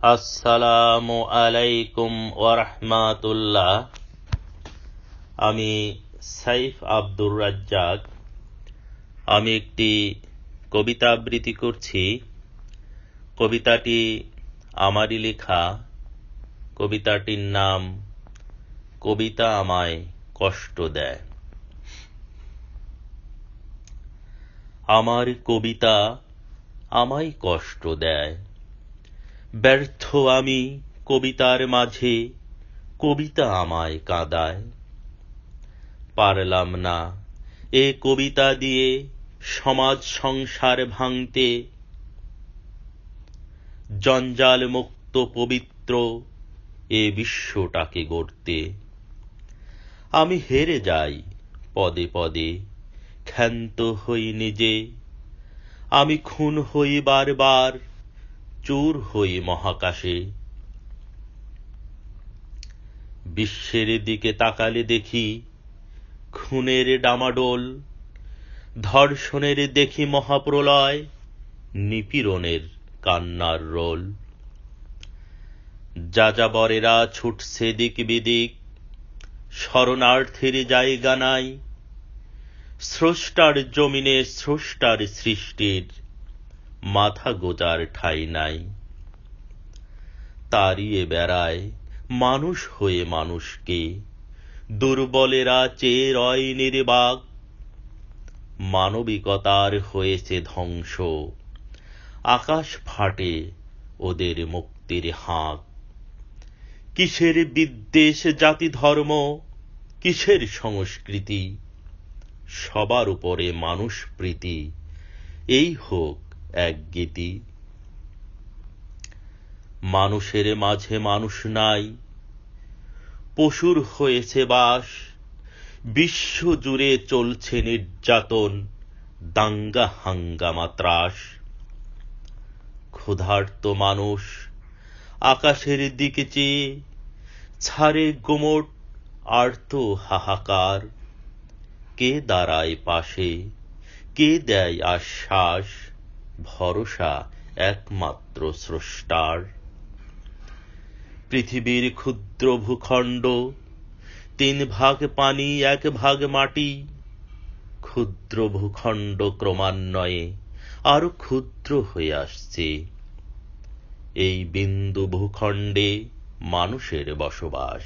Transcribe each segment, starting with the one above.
আসসালামু আলাইকুম ওয়া রাহমাতুল্লাহ। আমি সাইফ আব্দুর রাজ্জাক। আমি একটি কবিতা আবৃত্তি করছি। কবিতাটি আমারই লেখা। কবিতাটির নাম কবিতা আমায় কষ্ট দেয়। আমার কবিতা আমায় কষ্ট দেয়। ব্যর্থ আমি কবিতার মাঝে, কবিতা আমায় কাঁদায়। পারলাম না এ কবিতা দিয়ে সমাজ সংসার ভাঙতে, জঞ্জাল মুক্ত পবিত্র এ বিশ্বটাকে গড়তে। আমি হেরে যাই পদে পদে, ক্ষান্ত হই নিজে। আমি খুন হই বারবার, চোর হই মহাকাশে। বিশ্বের দিকে তাকালে দেখি খুনের ডামাডোল, ধর্ষণের দেখি মহাপ্রলয়, নিপীড়নের কান্নার রোল। যাযাবরেরা ছুটছে দিক বিদিক, শরণার্থীর জায়গা নাই। স্রষ্টার জমিনে স্রষ্টার সৃষ্টির মাথা গোজার ঠাঁই নাই। তাড়িয়ে বেড়ায় মানুষ হয়ে মানুষকে, দুর্বলেরা চেয়ে রয় নির্বাক। মানবিকতার হয়েছে ধ্বংস, আকাশ ফাটে ওদের মুক্তির হাঁক। কিসের বিদ্বেষ জাতি ধর্ম, কিসের সংস্কৃতি, সবার উপরে মানুষ প্রীতি, এই হোক এক গীতি। মানুষের মাঝে মানুষ নাই, পশুর হয়েছে বাস। বিশ্ব জুড়ে চলছে নির্যাতন, দাঙ্গা হাঙ্গামা ত্রাস। ক্ষুধার্ত মানুষ আকাশের দিকে চেয়ে ছাড়ে গুমট আর্ত হাহাকার। কে দাঁড়ায় পাশে, কে দেয় আশ্বাস, ভরসা একমাত্র স্রষ্টার। পৃথিবীর ক্ষুদ্র ভূখণ্ড, 3 ভাগ পানি 1 ভাগ মাটি। ক্ষুদ্র ভূখণ্ড ক্রমান্বয়ে আরো ক্ষুদ্র হয়ে আসছে। এই বিন্দু ভূখণ্ডে মানুষের বসবাস।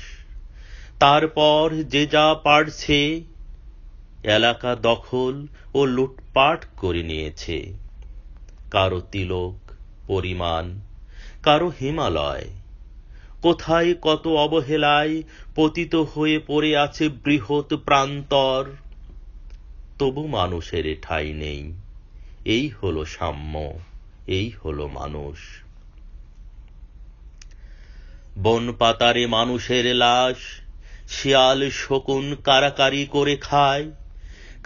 তারপর যে যা পারছে এলাকা দখল ও লুটপাট করে নিয়েছে। কারো তিলক পরিমাণ, কারো হিমালয়। কোথায় কত অবহেলায় পতিত হয়ে পড়ে আছে বৃহৎ প্রান্তর। তবু মানুষের ঠাঁই নেই। এই হলো সাম্য, এই হলো মানুষ। বন পাতারে মানুষের লাশ, শিয়াল শকুন কারাকারি করে খায়।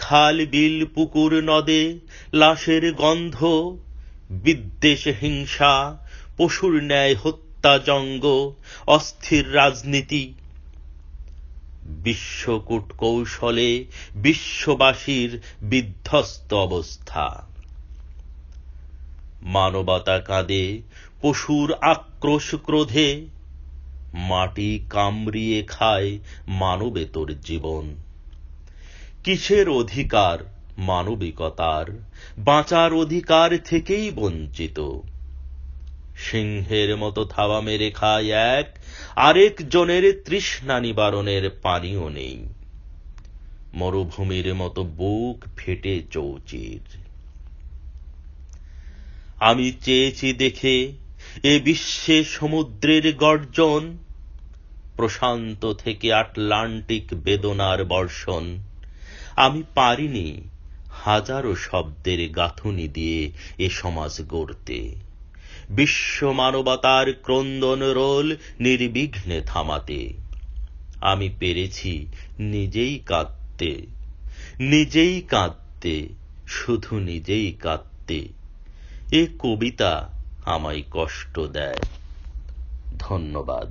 খাল বিল পুকুর নদে লাশের গন্ধ, বিদ্বেষ হিংসা, পশুর ন্যায় হত্যাযজ্ঞ, অস্থির রাজনীতি। বিশ্বকূট কৌশলে বিশ্ববাসীর বিধ্বস্ত অবস্থা। মানবতা কাঁদে পশুর আক্রোশ ক্রোধে, মাটি কামড়িয়ে খায় মানবেতর জীবন। কিসের অধিকার মানবিকতার, বাঁচার অধিকার থেকেই বঞ্চিত। সিংহের মতো থাবা মেরে খায় এক, আরেক জনের তৃষ্ণা নিবারণের পানিও নেই। মরুভূমির মতো বুক ফেটে চৌচির। আমি চেয়েছি দেখে এ বিশ্বে সমুদ্রের গর্জন, প্রশান্ত থেকে আটলান্টিক বেদনার বর্ষণ। আমি পারিনি হাজারো শব্দের গাঁথুনি দিয়ে এ সমাজ গড়তে, বিশ্ব মানবতার ক্রন্দন রোল নির্বিঘ্নে থামাতে। আমি পেরেছি নিজেই কাঁদতে, নিজেই কাঁদতে, শুধু নিজেই কাঁদতে। এ কবিতা আমায় কষ্ট দেয়। ধন্যবাদ।